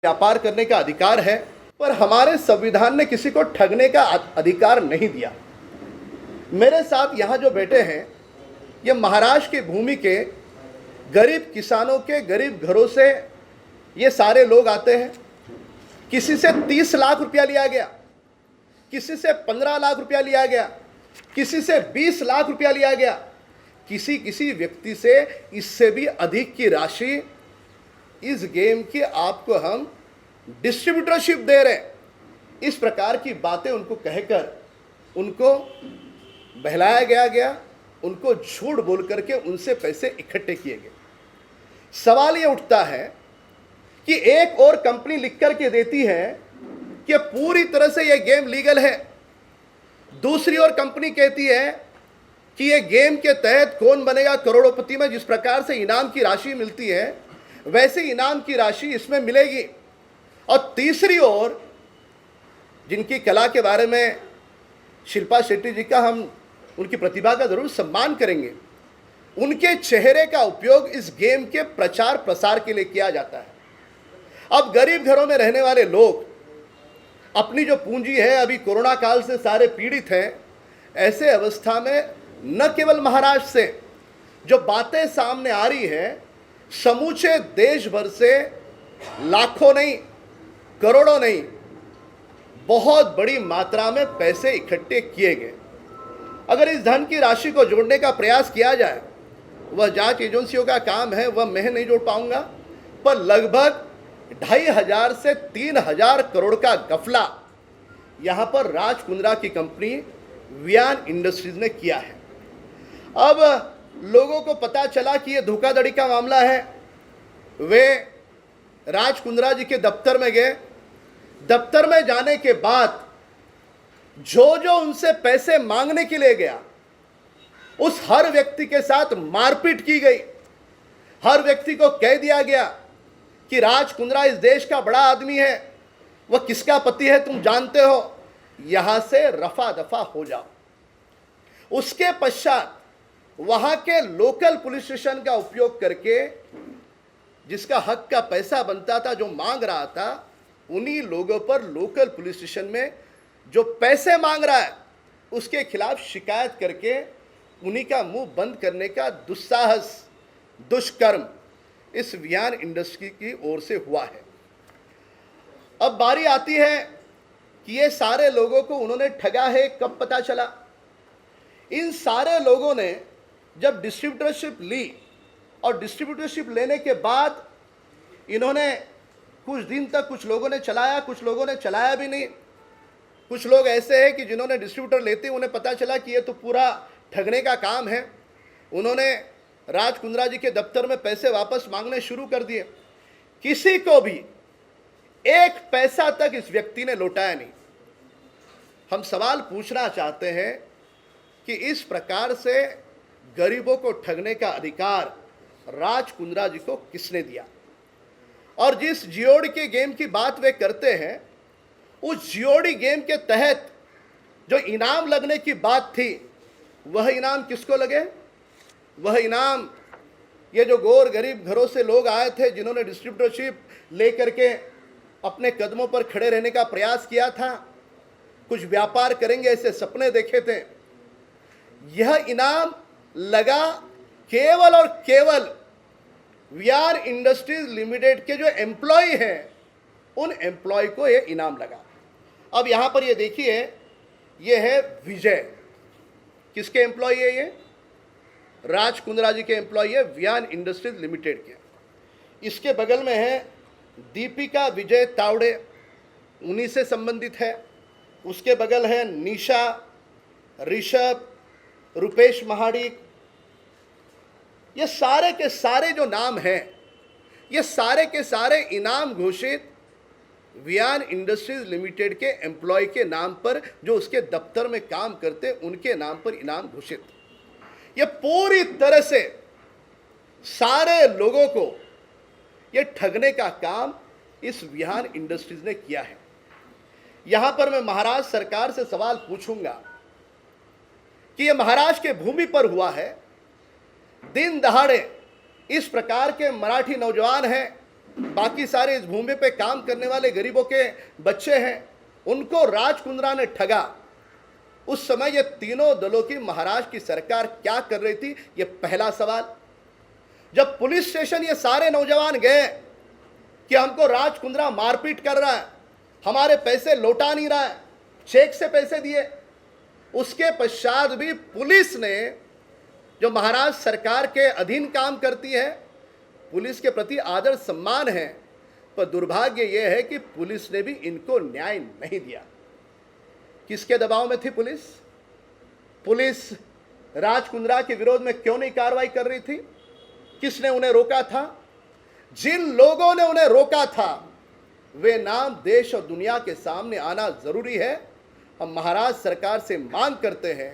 व्यापार करने का अधिकार है, पर हमारे संविधान ने किसी को ठगने का अधिकार नहीं दिया। मेरे साथ यहाँ जो बैठे हैं, ये महाराष्ट्र की भूमि के गरीब किसानों के गरीब घरों से ये सारे लोग आते हैं। किसी से 30 लाख रुपया लिया गया, किसी से 15 लाख रुपया लिया गया, किसी से 20 लाख रुपया लिया गया, किसी व्यक्ति से इससे भी अधिक की राशि इस गेम की आपको हम डिस्ट्रीब्यूटरशिप दे रहे हैं। इस प्रकार की बातें उनको कहकर उनको बहलाया गया, उनको झूठ बोल करके उनसे पैसे इकट्ठे किए गए। सवाल ये उठता है कि एक और कंपनी लिख करके देती है कि पूरी तरह से यह गेम लीगल है, दूसरी ओर कंपनी कहती है कि यह गेम के तहत कौन बनेगा करोड़पति में, जिस प्रकार से इनाम की राशि मिलती है वैसे इनाम की राशि इसमें मिलेगी। और तीसरी ओर जिनकी कला के बारे में शिल्पा शेट्टी जी का हम उनकी प्रतिभा का जरूर सम्मान करेंगे, उनके चेहरे का उपयोग इस गेम के प्रचार प्रसार के लिए किया जाता है। अब गरीब घरों में रहने वाले लोग अपनी जो पूंजी है, अभी कोरोना काल से सारे पीड़ित हैं। ऐसे अवस्था में न केवल महाराष्ट्र से जो बातें सामने आ रही है, समूचे देश भर से लाखों नहीं, करोड़ों नहीं, बहुत बड़ी मात्रा में पैसे इकट्ठे किए गए। अगर इस धन की राशि को जोड़ने का प्रयास किया जाए, वह जांच एजेंसियों का काम है, वह मैं नहीं जोड़ पाऊंगा, पर लगभग 2,500 से 3,000 करोड़ का गफला यहां पर राज कुंद्रा की कंपनी वियान इंडस्ट्रीज ने किया है। अब लोगों को पता चला कि यह धोखाधड़ी का मामला है। वे राज कुंद्रा जी के दफ्तर में गए। दफ्तर में जाने के बाद जो उनसे पैसे मांगने के लिए गया, उस हर व्यक्ति के साथ मारपीट की गई। हर व्यक्ति को कह दिया गया कि राज कुंद्रा इस देश का बड़ा आदमी है, वह किसका पति है तुम जानते हो, यहां से रफा दफा हो जाओ। उसके पश्चात वहां के लोकल पुलिस स्टेशन का उपयोग करके जिसका हक का पैसा बनता था, जो मांग रहा था, उन्हीं लोगों पर लोकल पुलिस स्टेशन में जो पैसे मांग रहा है उसके खिलाफ शिकायत करके उन्हीं का मुंह बंद करने का दुस्साहस, दुष्कर्म इस वियान इंडस्ट्री की ओर से हुआ है। अब बारी आती है कि ये सारे लोगों को उन्होंने ठगा है, कब पता चला? इन सारे लोगों ने जब डिस्ट्रीब्यूटरशिप ली और डिस्ट्रीब्यूटरशिप लेने के बाद इन्होंने कुछ दिन तक कुछ लोगों ने चलाया, कुछ लोगों ने चलाया भी नहीं। कुछ लोग ऐसे हैं कि जिन्होंने डिस्ट्रीब्यूटर लेते उन्हें पता चला कि ये तो पूरा ठगने का काम है, उन्होंने राज कुंद्रा जी के दफ्तर में पैसे वापस मांगने शुरू कर दिए। किसी को भी एक पैसा तक इस व्यक्ति ने लौटाया नहीं। हम सवाल पूछना चाहते हैं कि इस प्रकार से गरीबों को ठगने का अधिकार राज कुंद्रा जी को किसने दिया? और जिस जीओडी के गेम की बात वे करते हैं, उस जीओडी गेम के तहत जो इनाम लगने की बात थी, वह इनाम किसको लगे? वह इनाम ये जो गौर गरीब घरों से लोग आए थे, जिन्होंने डिस्ट्रीब्यूटरशिप लेकर के अपने कदमों पर खड़े रहने का प्रयास किया था, कुछ व्यापार करेंगे ऐसे सपने देखे थे, यह इनाम लगा केवल और केवल वियान इंडस्ट्रीज लिमिटेड के जो एम्प्लॉय हैं, उन एम्प्लॉय को यह इनाम लगा। अब यहां पर ये देखिए, यह है विजय। किसके एम्प्लॉय है ये? राज कुंद्रा जी के एम्प्लॉय है, वियान इंडस्ट्रीज लिमिटेड के। इसके बगल में है दीपिका विजय तावड़े, उन्हीं से संबंधित है। उसके बगल है निशा, ऋषभ, रुपेश महाडिक। ये सारे के सारे जो नाम हैं, ये सारे के सारे इनाम घोषित वियान इंडस्ट्रीज लिमिटेड के एम्प्लॉय के नाम पर, जो उसके दफ्तर में काम करते उनके नाम पर इनाम घोषित। ये पूरी तरह से सारे लोगों को ये ठगने का काम इस वियान इंडस्ट्रीज ने किया है। यहां पर मैं महाराष्ट्र सरकार से सवाल पूछूंगा कि यह महाराष्ट्र के भूमि पर हुआ है, दिन दहाड़े इस प्रकार के मराठी नौजवान हैं, बाकी सारे इस भूमि पे काम करने वाले गरीबों के बच्चे हैं, उनको राज कुंद्रा ने ठगा। उस समय ये तीनों दलों की महाराष्ट्र की सरकार क्या कर रही थी, ये पहला सवाल। जब पुलिस स्टेशन ये सारे नौजवान गए कि हमको राज कुंद्रा मारपीट कर रहा है, हमारे पैसे लौटा नहीं रहा है, चेक से पैसे दिए, उसके पश्चात भी पुलिस ने, जो महाराष्ट्र सरकार के अधीन काम करती है, पुलिस के प्रति आदर सम्मान है, पर दुर्भाग्य यह है कि पुलिस ने भी इनको न्याय नहीं दिया। किसके दबाव में थी पुलिस? पुलिस राज कुंद्रा के विरोध में क्यों नहीं कार्रवाई कर रही थी? किसने उन्हें रोका था? जिन लोगों ने उन्हें रोका था वे नाम देश और दुनिया के सामने आना जरूरी है। हम महाराष्ट्र सरकार से मांग करते हैं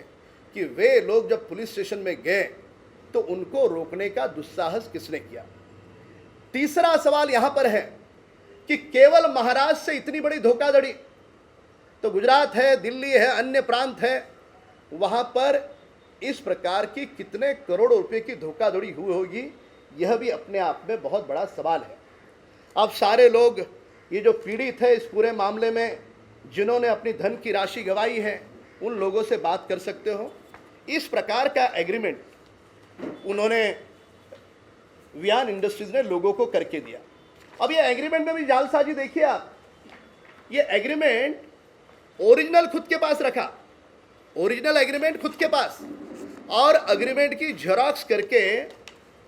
कि वे लोग जब पुलिस स्टेशन में गए तो उनको रोकने का दुस्साहस किसने किया? तीसरा सवाल यहां पर है कि केवल महाराष्ट्र से इतनी बड़ी धोखाधड़ी तो गुजरात है, दिल्ली है, अन्य प्रांत है, वहां पर इस प्रकार की कितने करोड़ों रुपए की धोखाधड़ी हुई होगी, यह भी अपने आप में बहुत बड़ा सवाल है। अब सारे लोग ये जो पीड़ित है इस पूरे मामले में, जिन्होंने अपनी धन की राशि गंवाई है, उन लोगों से बात कर सकते हो। इस प्रकार का एग्रीमेंट उन्होंने वियान इंडस्ट्रीज ने लोगों को करके दिया। अब ये एग्रीमेंट में भी जालसाजी देखिए आप, ये एग्रीमेंट ओरिजिनल खुद के पास रखा, ओरिजिनल एग्रीमेंट खुद के पास, और एग्रीमेंट की जेरॉक्स करके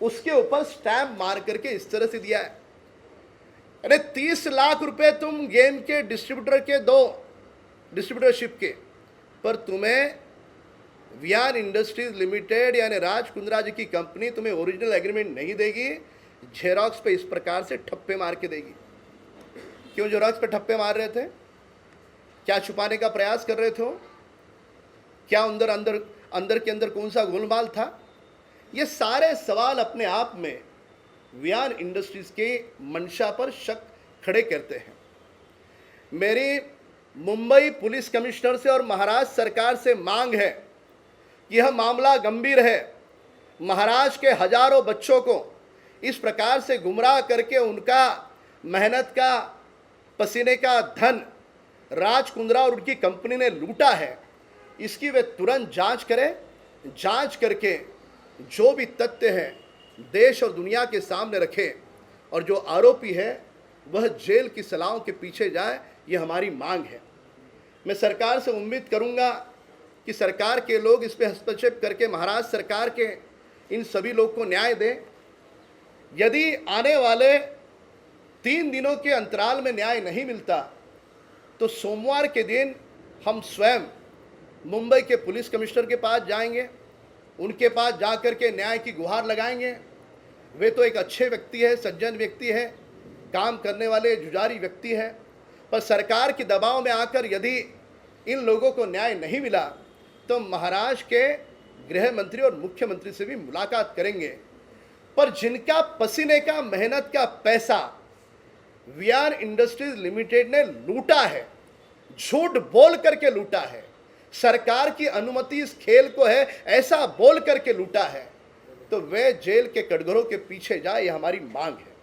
उसके ऊपर स्टैम्प मार करके इस तरह से दिया है। अरे 30 लाख रुपए तुम गेम के डिस्ट्रीब्यूटर के दो, डिस्ट्रीब्यूटरशिप के, पर तुम्हें वियान इंडस्ट्रीज लिमिटेड यानी राज कुंद्रा जी की कंपनी तुम्हें ओरिजिनल एग्रीमेंट नहीं देगी, जेरॉक्स पे इस प्रकार से ठप्पे मार के देगी। क्यों जेरॉक्स पे ठप्पे मार रहे थे? क्या छुपाने का प्रयास कर रहे थे? क्या अंदर के अंदर कौन सा गोलमाल था? ये सारे सवाल अपने आप में वियान इंडस्ट्रीज के मंशा पर शक खड़े करते हैं। मेरी मुंबई पुलिस कमिश्नर से और महाराष्ट्र सरकार से मांग है कि यह मामला गंभीर है। महाराष्ट्र के हजारों बच्चों को इस प्रकार से गुमराह करके उनका मेहनत का, पसीने का धन राज कुंद्रा और उनकी कंपनी ने लूटा है, इसकी वे तुरंत जांच करें। जांच करके जो भी तथ्य हैं देश और दुनिया के सामने रखें, और जो आरोपी है वह जेल की सलाहों के पीछे जाए, ये हमारी मांग है। मैं सरकार से उम्मीद करूंगा कि सरकार के लोग इस पे हस्तक्षेप करके महाराष्ट्र सरकार के इन सभी लोग को न्याय दें। यदि आने वाले 3 दिनों के अंतराल में न्याय नहीं मिलता तो सोमवार के दिन हम स्वयं मुंबई के पुलिस कमिश्नर के पास जाएंगे, उनके पास जाकर के न्याय की गुहार लगाएंगे। वे तो एक अच्छे व्यक्ति है, सज्जन व्यक्ति है, काम करने वाले जुझारू व्यक्ति है, पर सरकार के दबाव में आकर यदि इन लोगों को न्याय नहीं मिला तो महाराष्ट्र के गृह मंत्री और मुख्यमंत्री से भी मुलाकात करेंगे। पर जिनका पसीने का, मेहनत का पैसा वियान इंडस्ट्रीज लिमिटेड ने लूटा है, झूठ बोल करके लूटा है, सरकार की अनुमति इस खेल को है ऐसा बोल करके लूटा है, तो वे जेल के कटघरों के पीछे जाए, यह हमारी मांग है।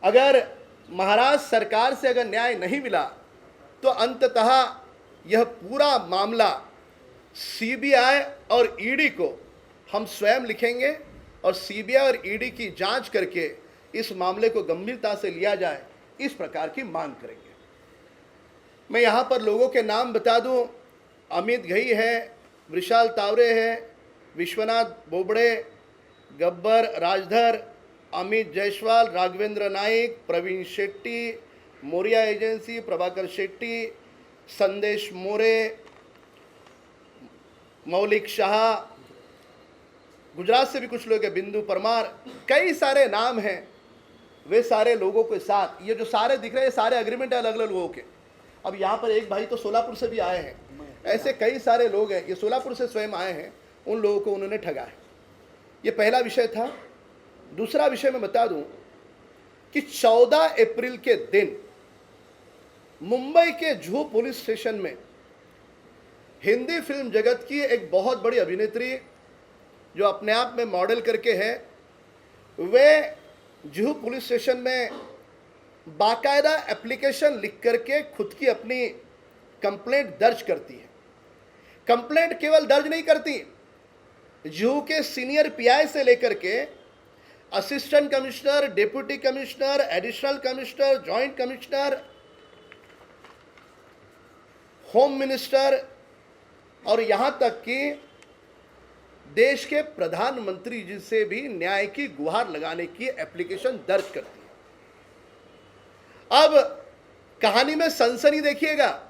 अगर महाराष्ट्र सरकार से अगर न्याय नहीं मिला तो अंततः यह पूरा मामला सीबीआई और ईडी को हम स्वयं लिखेंगे, और सीबीआई और ईडी की जांच करके इस मामले को गंभीरता से लिया जाए, इस प्रकार की मांग करेंगे। मैं यहाँ पर लोगों के नाम बता दूँ, अमित घई है, विशाल तावरे है, विश्वनाथ बोबड़े, गब्बर राजधर, अमित जायसवाल, राघवेंद्र नाइक, प्रवीण शेट्टी, मोरिया एजेंसी, प्रभाकर शेट्टी, संदेश मोरे, मौलिक शाह, गुजरात से भी कुछ लोग हैं, बिंदु परमार, कई सारे नाम हैं। वे सारे लोगों के साथ ये जो सारे दिख रहे हैं, सारे एग्रीमेंट है अलग अलग लोगों के। अब यहाँ पर एक भाई तो सोलापुर से भी आए हैं, ऐसे कई सारे लोग हैं, ये सोलापुर से स्वयं आए हैं, उन लोगों को उन्होंने ठगा है। ये पहला विषय था। दूसरा विषय मैं बता दूं कि 14 अप्रैल के दिन मुंबई के जुहू पुलिस स्टेशन में हिंदी फिल्म जगत की एक बहुत बड़ी अभिनेत्री जो अपने आप में मॉडल करके है, वे जुहू पुलिस स्टेशन में बाकायदा एप्लीकेशन लिख करके खुद की अपनी कंप्लेंट दर्ज करती है। कंप्लेंट केवल दर्ज नहीं करती, जुहू के सीनियर पीआई से लेकर के assistant commissioner, deputy commissioner, additional commissioner, joint commissioner, home minister और यहां तक कि देश के प्रधानमंत्री जी से भी न्याय की गुहार लगाने की एप्लीकेशन दर्ज करती है। अब कहानी में सनसनी देखिएगा।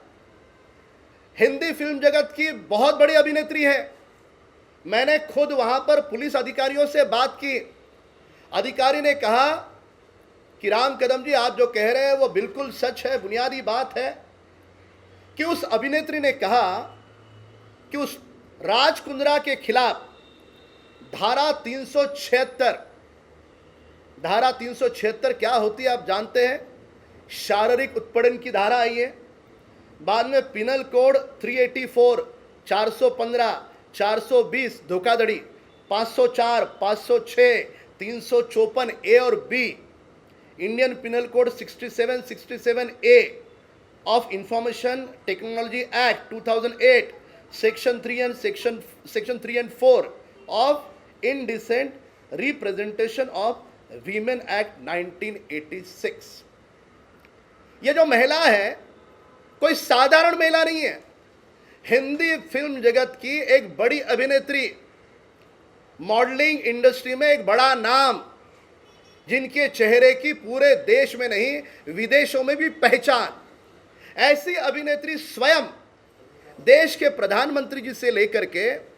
हिंदी फिल्म जगत की बहुत बड़ी अभिनेत्री है। मैंने खुद वहां पर पुलिस अधिकारियों से बात की। अधिकारी ने कहा कि राम कदम जी, आप जो कह रहे हैं वो बिल्कुल सच है, बुनियादी बात है कि उस अभिनेत्री ने कहा कि उस राज कुंद्रा के खिलाफ धारा 376 क्या होती है आप जानते हैं? शारीरिक उत्पीड़न की धारा आई है। बाद में पिनल कोड 384, 415, 420 धोखाधड़ी, 504, 506, 354 ए और B, Indian penal code 67A of information technology act 2008, section 3 and 4 of indecent representation of women act 1986। ये जो महिला है कोई साधारण महिला नहीं है। हिंदी फिल्म जगत की एक बड़ी अभिनेत्री, मॉडलिंग इंडस्ट्री में एक बड़ा नाम, जिनके चेहरे की पूरे देश में नहीं विदेशों में भी पहचान। ऐसी अभिनेत्री स्वयं देश के प्रधानमंत्री जी से लेकर के,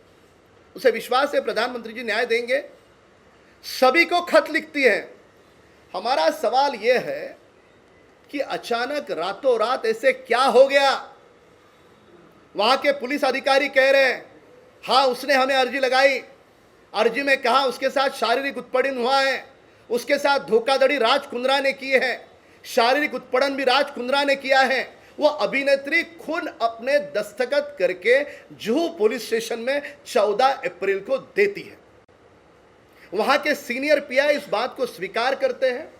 उसे विश्वास है प्रधानमंत्री जी न्याय देंगे, सभी को खत लिखती है। हमारा सवाल यह है कि अचानक रातों रात ऐसे क्या हो गया? वहां के पुलिस अधिकारी कह रहे हैं हाँ उसने हमें अर्जी लगाई, अर्जी में कहा उसके साथ शारीरिक उत्पीड़न हुआ है, उसके साथ धोखाधड़ी राज कुंद्रा ने की है, शारीरिक उत्पीड़न भी राज कुंद्रा ने किया है। वो अभिनेत्री खुद अपने दस्तखत करके जुहू पुलिस स्टेशन में 14 अप्रैल को देती है। वहां के सीनियर पीआई इस बात को स्वीकार करते हैं,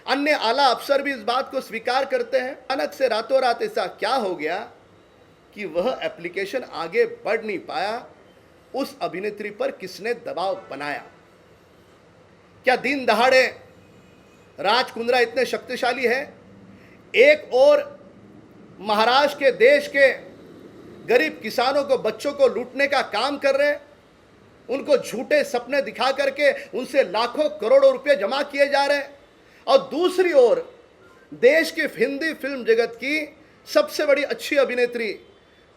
अन्य आला अफसर भी इस बात को स्वीकार करते हैं। अचानक से रातों रात ऐसा क्या हो गया कि वह एप्लीकेशन आगे बढ़ नहीं पाया? उस अभिनेत्री पर किसने दबाव बनाया? क्या दिन दहाड़े राज कुंद्रा इतने शक्तिशाली है? एक और महाराष्ट्र के देश के गरीब किसानों को, बच्चों को लूटने का काम कर रहे हैं, उनको झूठे सपने दिखा करके उनसे लाखों करोड़ों रुपए जमा किए जा रहे हैं। और दूसरी ओर देश की हिंदी फिल्म जगत की सबसे बड़ी अच्छी अभिनेत्री,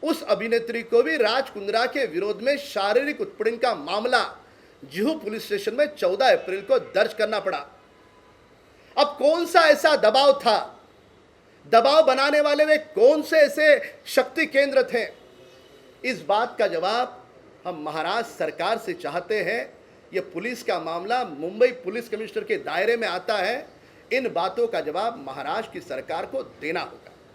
उस अभिनेत्री को भी राज कुंद्रा के विरोध में शारीरिक उत्पीड़न का मामला जुहू पुलिस स्टेशन में 14 अप्रैल को दर्ज करना पड़ा। अब कौन सा ऐसा दबाव था? दबाव बनाने वाले वे कौन से ऐसे शक्ति केंद्र थे? इस बात का जवाब हम महाराष्ट्र सरकार से चाहते हैं। यह पुलिस का मामला मुंबई पुलिस कमिश्नर के दायरे में आता है। इन बातों का जवाब महाराष्ट्र की सरकार को देना होगा।